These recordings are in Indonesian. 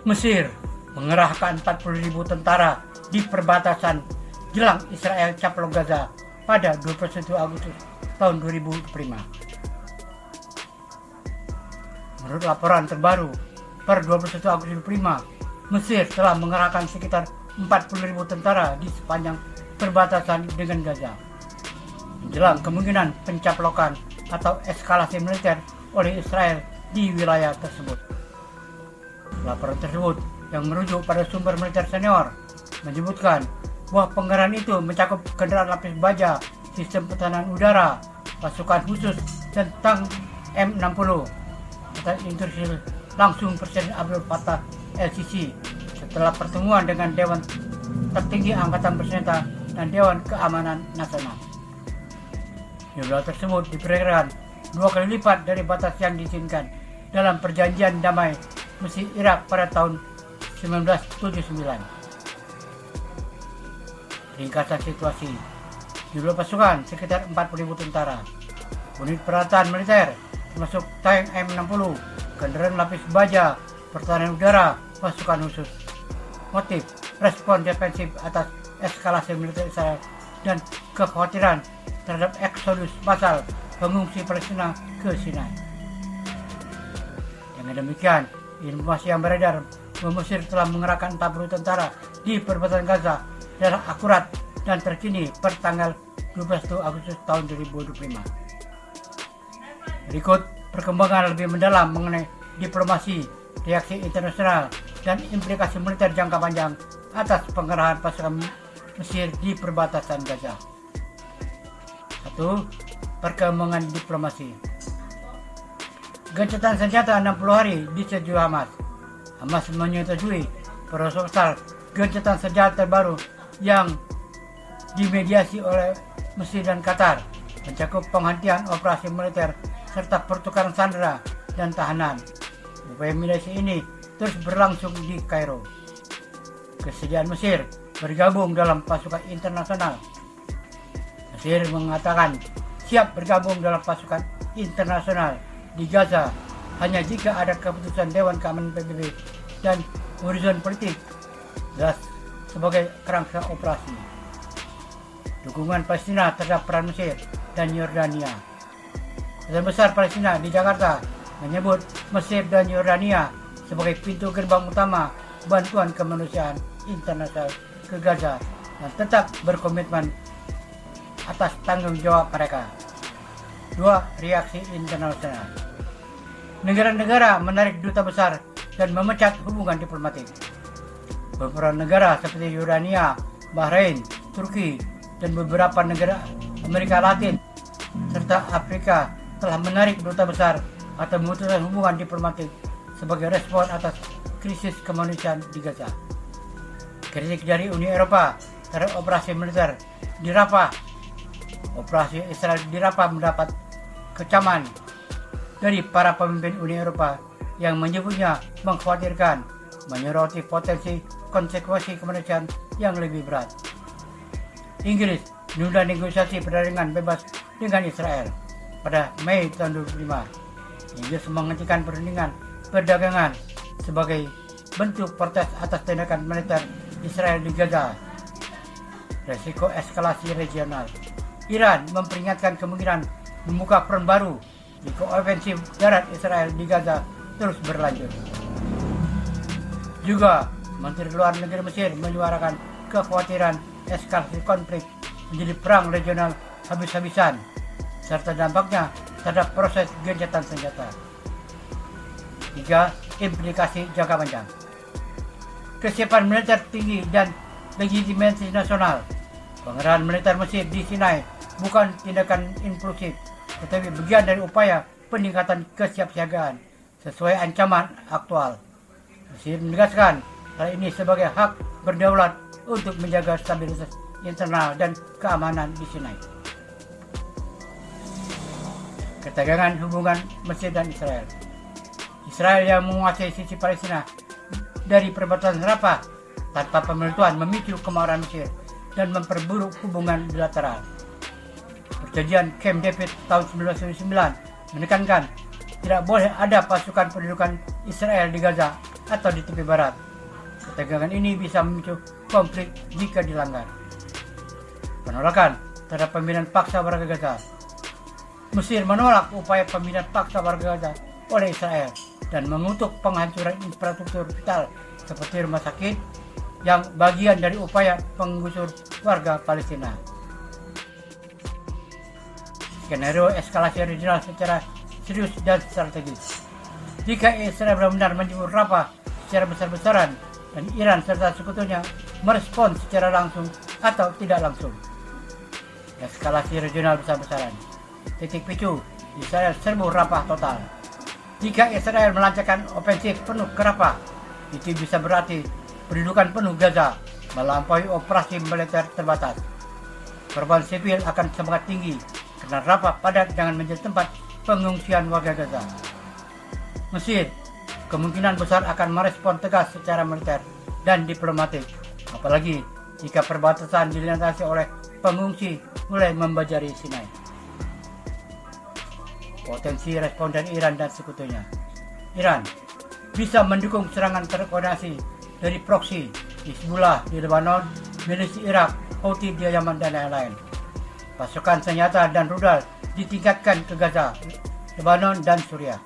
Mesir mengerahkan 40.000 tentara di perbatasan jelang Israel caplok Gaza pada 21 Agustus tahun 2025. Menurut laporan terbaru, per 21 Agustus 2025, Mesir telah mengerahkan sekitar 40.000 tentara di sepanjang perbatasan dengan Gaza, menjelang kemungkinan pencaplokan atau eskalasi militer oleh Israel di wilayah tersebut. Laporan tersebut yang merujuk pada sumber militer senior menyebutkan bahwa pengerahan itu mencakup kendaraan lapis baja, sistem pertahanan udara, pasukan khusus, dan tank M60 atas instruksi langsung Presiden Abdel Fattah el-Sisi setelah pertemuan dengan Dewan Tertinggi Angkatan Bersenjata dan Dewan Keamanan Nasional. Jumlah tersebut diperkirakan 2 kali lipat dari batas yang diizinkan dalam perjanjian damai Mesir Irak pada tahun 1979. Ringkasan situasi: jumlah pasukan sekitar 40.000 tentara, unit peralatan militer termasuk tank M60, kendaraan lapis baja, pertahanan udara, pasukan khusus. Motif: respon defensif atas eskalasi militer Israel dan kekhawatiran terhadap eksodus massal pengungsi Palestina ke Sinai. Dengan demikian, informasi yang beredar bahwa Mesir telah mengerahkan 40 tentara di perbatasan Gaza adalah akurat dan terkini per tanggal 12 Agustus tahun 2025. Berikut perkembangan lebih mendalam mengenai diplomasi, reaksi internasional, dan implikasi militer jangka panjang atas pengerahan pasukan Mesir di perbatasan Gaza. 1. Perkembangan diplomasi. Gencatan senjata 60 hari disetujui Hamas. Hamas menyetujui proposal gencatan senjata terbaru yang dimediasi oleh Mesir dan Qatar, mencakup penghentian operasi militer serta pertukaran sandera dan tahanan. Upaya mediasi ini terus berlangsung di Kairo. Kesediaan Mesir bergabung dalam pasukan internasional. Mesir mengatakan siap bergabung dalam pasukan internasional di Gaza hanya jika ada keputusan Dewan Keamanan PBB dan horizon politik jelas sebagai kerangka operasi. Dukungan Palestina terhadap peran Mesir dan Yordania. Kedutaan Besar Palestina di Jakarta menyebut Mesir dan Yordania sebagai pintu gerbang utama bantuan kemanusiaan internasional ke Gaza dan tetap berkomitmen atas tanggung jawab mereka. 2. Reaksi internasional. Negara-negara menarik duta besar dan memecat hubungan diplomatik. Beberapa negara seperti Yordania, Bahrain, Turki, dan beberapa negara Amerika Latin serta Afrika telah menarik duta besar atau memutuskan hubungan diplomatik sebagai respon atas krisis kemanusiaan di Gaza. Kritik dari Uni Eropa terhadap operasi militer di Rafah. Operasi Israel di Rafah mendapat kecaman dari para pemimpin Uni Eropa yang menyebutnya mengkhawatirkan, menyoroti potensi konsekuensi kemanusiaan yang lebih berat. Inggris menunda negosiasi perdagangan bebas dengan Israel pada Mei tahun 2005. Inggris menghentikan perdagangan sebagai bentuk protes atas tindakan militer Israel di Gaza. Resiko eskalasi regional. Iran memperingatkan kemungkinan membuka front baru jika ofensif darat Israel di Gaza terus berlanjut. Juga, Menteri Luar Negeri Mesir menyuarakan kekhawatiran eskalasi konflik menjadi perang regional habis-habisan serta dampaknya terhadap proses gencatan senjata. 3. Implikasi jangka panjang. Kesiapan militer tinggi dan legitimasi nasional. Pengerahan militer Mesir di Sinai bukan tindakan impulsif, tetapi bagian dari upaya peningkatan kesiapsiagaan sesuai ancaman aktual. Mesir menegaskan hal ini sebagai hak berdaulat untuk menjaga stabilitas internal dan keamanan di Sinai. Ketegangan hubungan Mesir dan Israel. Israel yang menguasai sisi Palestina dari perbatasan Rafah tanpa pemberituan memicu kemarahan Mesir dan memperburuk hubungan bilateral. Perjanjian Camp David tahun 1999 menekankan tidak boleh ada pasukan pendudukan Israel di Gaza atau di tepi barat. Ketegangan ini bisa memicu konflik jika dilanggar. Penolakan terhadap pemindahan paksa warga Gaza. Mesir menolak upaya pemindahan paksa warga Gaza oleh Israel dan mengutuk penghancuran infrastruktur vital seperti rumah sakit yang bagian dari upaya penggusur warga Palestina. Skenario eskalasi regional secara serius dan strategis. Jika Israel benar-benar menyebut Rafah secara besar-besaran dan Iran serta sekutunya merespons secara langsung atau tidak langsung. Eskalasi regional besar-besaran. Titik picu, Israel serbu Rafah total. Jika Israel melancarkan ofensif penuh ke Rafah, itu bisa berarti pendudukan penuh Gaza melampaui operasi militer terbatas. Korban sipil akan semakin tinggi karena Rafah padat dengan menjadi tempat pengungsian warga Gaza. Mesir kemungkinan besar akan merespon tegas secara militer dan diplomatik, apalagi jika perbatasan dilintasi oleh pengungsi mulai membajari Sinai. Potensi respon dari Iran dan sekutunya. Iran bisa mendukung serangan terkoordinasi dari proksi Hizbullah di Lebanon, milisi Irak, Houthi di Yaman dan lain-lain. Pasukan senjata dan rudal ditingkatkan ke Gaza, Lebanon dan Suriah.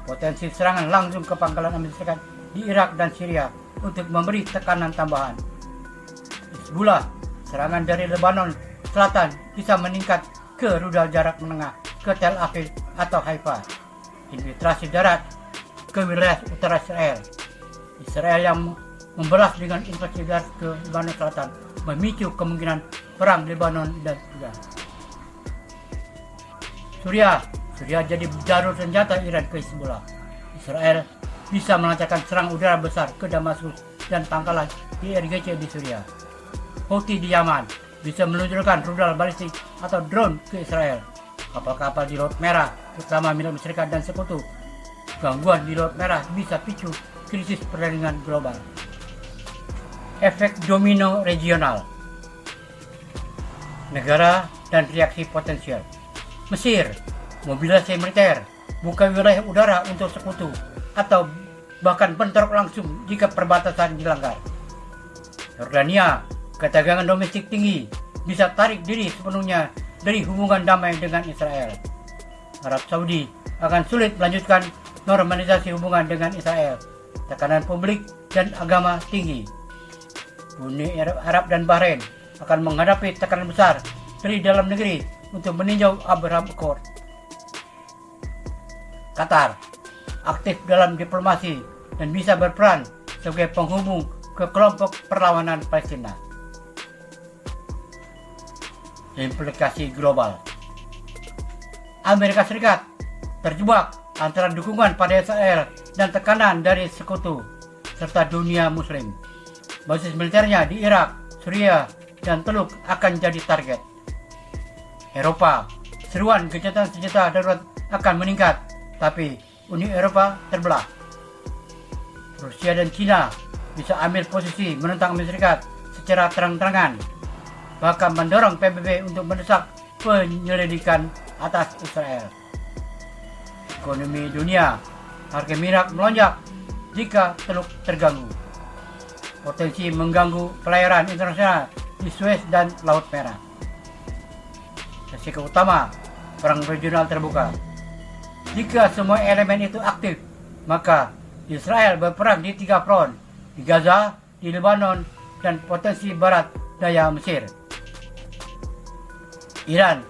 Potensi serangan langsung ke pangkalan Amerika Serikat di Irak dan Syria untuk memberi tekanan tambahan. Hizbullah, serangan dari Lebanon Selatan bisa meningkat ke rudal jarak menengah ke Tel Aviv atau Haifa. Infiltrasi darat ke wilayah utara Israel. Israel yang membalas dengan invasi darat ke Lebanon Selatan memicu kemungkinan perang Lebanon dan Suriah. Suriah jadi jalur senjata Iran ke Hizbullah. Israel bisa melancarkan serang udara besar ke Damaskus dan pangkalan IRGC di Suriah. Houthi di Yaman bisa meluncurkan rudal balistik atau drone ke Israel. Kapal-kapal di Laut Merah, terutama milik Serikat dan sekutu. Gangguan di Laut Merah bisa picu krisis perdagangan global. Efek domino regional. Negara dan reaksi potensial. Mesir, mobilisasi militer, buka wilayah udara untuk sekutu, atau bahkan bentrok langsung jika perbatasan dilanggar. Yordania, ketegangan domestik tinggi, bisa tarik diri sepenuhnya dari hubungan damai dengan Israel. Arab Saudi akan sulit melanjutkan normalisasi hubungan dengan Israel. Tekanan publik dan agama tinggi. Uni Arab dan Bahrain akan menghadapi tekanan besar dari dalam negeri untuk meninjau Abraham Accord. Qatar aktif dalam diplomasi dan bisa berperan sebagai penghubung ke kelompok perlawanan Palestina. Implikasi global. Amerika Serikat terjebak antara dukungan pada Israel dan tekanan dari sekutu serta dunia muslim. Basis militernya di Irak, Suriah, dan Teluk akan jadi target. Eropa, seruan gencatan senjata darurat akan meningkat, tapi Uni Eropa terbelah. Rusia dan China bisa ambil posisi menentang Amerika Serikat secara terang-terangan, bahkan mendorong PBB untuk mendesak penyelidikan atas Israel. Ekonomi dunia, harga minyak melonjak jika Teluk terganggu. Potensi mengganggu pelayaran internasional di Suez dan Laut Merah. Risiko utama, perang regional terbuka. Jika semua elemen itu aktif, maka Israel berperang di 3 front, di Gaza, di Lebanon, dan potensi barat daya Mesir. Iran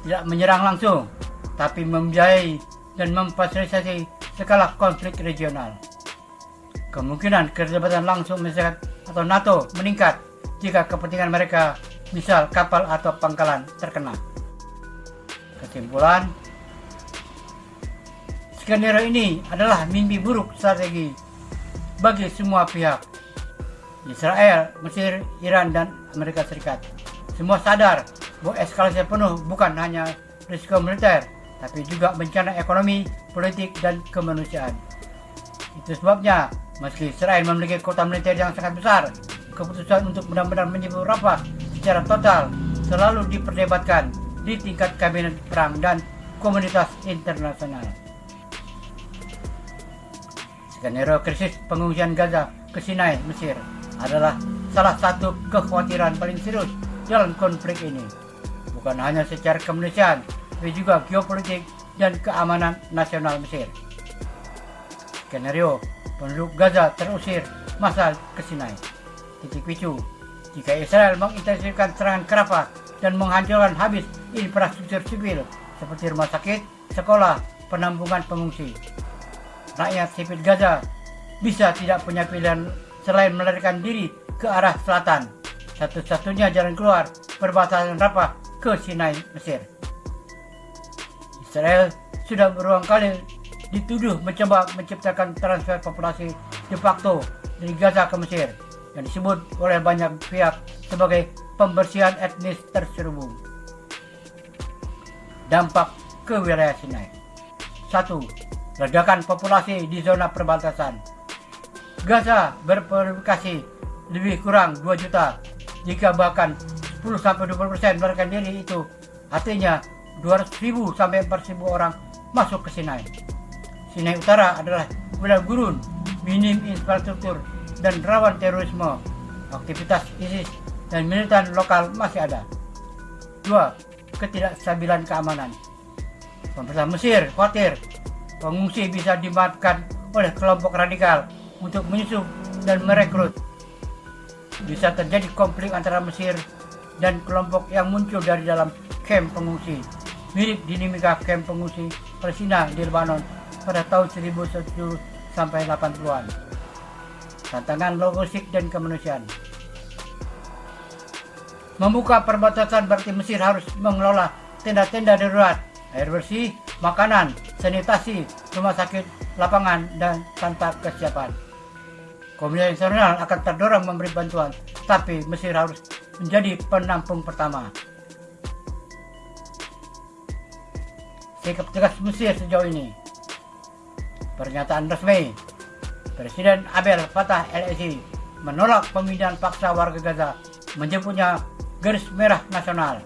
tidak menyerang langsung, tapi membiayai dan memfasilitasi skala konflik regional. Kemungkinan keterlibatan langsung Amerika atau NATO meningkat jika kepentingan mereka, misal kapal atau pangkalan, terkena. Kesimpulan, skenario ini adalah mimpi buruk strategi bagi semua pihak. Israel, Mesir, Iran, dan Amerika Serikat. Semua sadar bahwa eskalasi penuh bukan hanya risiko militer, tapi juga bencana ekonomi, politik, dan kemanusiaan. Itu sebabnya, meski Israel memiliki kota militer yang sangat besar, keputusan untuk benar-benar menyebut Rafah secara total selalu diperdebatkan di tingkat kabinet perang dan komunitas internasional. Skenario krisis pengungsian Gaza ke Sinai, Mesir adalah salah satu kekhawatiran paling serius dalam konflik ini. Bukan hanya secara kemanusiaan, tapi juga geopolitik dan keamanan nasional Mesir. Skenario penduduk Gaza terusir massal ke Sinai. Titik picu, jika Israel mengintensifkan serangan ke Rafah dan menghancurkan habis infrastruktur sipil seperti rumah sakit, sekolah, penampungan pengungsi. Rakyat sipil Gaza bisa tidak punya pilihan selain melarikan diri ke arah selatan. Satu-satunya jalan keluar perbatasan Rafah ke Sinai, Mesir. Israel sudah berulang kali dituduh mencoba menciptakan transfer populasi de facto dari Gaza ke Mesir yang disebut oleh banyak pihak sebagai pembersihan etnis terselubung. Dampak ke wilayah Sinai. 1. Ledakan populasi di zona perbatasan. Gaza berprodukasi lebih kurang 2 juta. Jika bahkan 10-20% melarikan diri, itu artinya 200.000 sampai 4.000 orang masuk ke Sinai. Sinai Utara adalah wilayah gurun, minim infrastruktur, dan rawan terorisme. Aktivitas ISIS dan militan lokal masih ada. 2. Ketidakstabilan keamanan. Pemerintah Mesir khawatir pengungsi bisa dimanfaatkan oleh kelompok radikal untuk menyusup dan merekrut. Bisa terjadi konflik antara Mesir dan kelompok yang muncul dari dalam kamp pengungsi, mirip dinamika kamp pengungsi Palestina di Lebanon pada tahun 1970 sampai 80-an. Tantangan logistik dan kemanusiaan. Membuka perbatasan berarti Mesir harus mengelola tenda-tenda darurat, air bersih, makanan, sanitasi, rumah sakit, lapangan, dan tanpa kesiapan. Komunitas internasional akan terdorong memberi bantuan, tapi Mesir harus menjadi penampung pertama. Sikap tegas Mesir sejauh ini. Pernyataan resmi, Presiden Abdel Fattah el-Sisi menolak pemindahan paksa warga Gaza, menyebutnya garis merah nasional.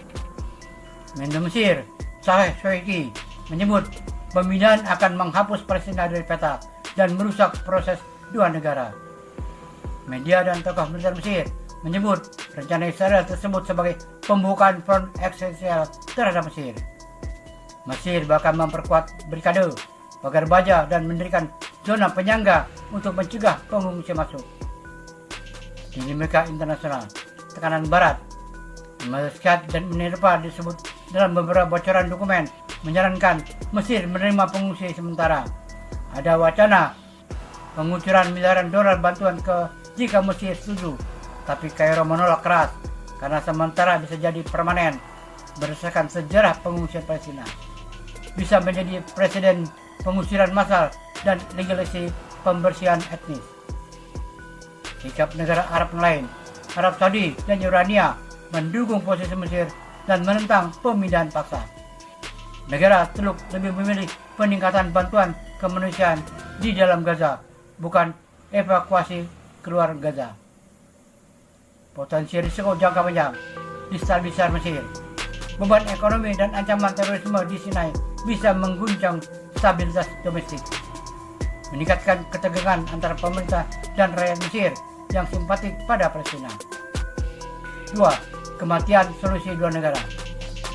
Menlu Mesir Saleh Shoiki menyebut pemindahan akan menghapus Palestina dari peta dan merusak proses dua negara. Media dan tokoh militer Mesir menyebut rencana Israel tersebut sebagai pembukaan front eksistensial terhadap Mesir. Mesir bahkan memperkuat brigade pagar baja dan mendirikan zona penyangga untuk mencegah pengungsi masuk. Dinamika internasional, tekanan Barat, Muscat dan Uni Eropa disebut dalam beberapa bocoran dokumen menyarankan Mesir menerima pengungsi sementara. Ada wacana pengucuran miliaran dolar bantuan jika Mesir setuju, tapi Kairo menolak keras karena sementara bisa jadi permanen berdasarkan sejarah pengungsian Palestina. Bisa menjadi presiden pengusiran massal dan legalisasi pembersihan etnis. Sikap negara Arab lain, Arab Saudi dan Yordania mendukung posisi Mesir dan menentang pemindahan paksa. Negara Teluk lebih memilih peningkatan bantuan kemanusiaan di dalam Gaza, bukan evakuasi keluar Gaza. Potensi risiko jangka panjang di skala besar Mesir. Beban ekonomi dan ancaman terorisme di Sinai bisa mengguncang stabilitas domestik, meningkatkan ketegangan antara pemerintah dan rakyat Mesir yang simpatik pada Palestina. 2. Kematian solusi dua negara.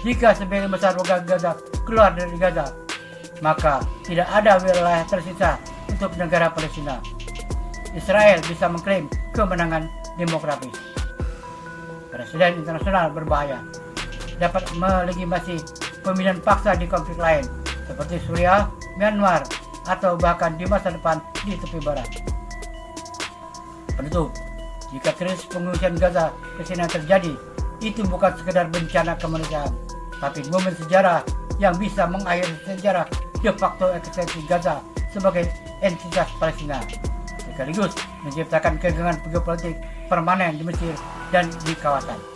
Jika sebagian besar warga Gaza keluar dari Gaza, maka tidak ada wilayah tersisa untuk negara Palestina. Israel bisa mengklaim kemenangan demografis. Presiden internasional berbahaya, dapat melegitimasi pemindahan paksa di konflik lain seperti Suriah, Myanmar, atau bahkan di masa depan di tepi barat. Penutup, jika krisis pengungsian Gaza ke Sinai terjadi, itu bukan sekedar bencana kemanusiaan, tapi momen sejarah yang bisa mengakhiri sejarah de facto eksistensi Gaza sebagai entitas Palestina, sekaligus menciptakan kegegangan geopolitik permanen di Mesir dan di kawasan.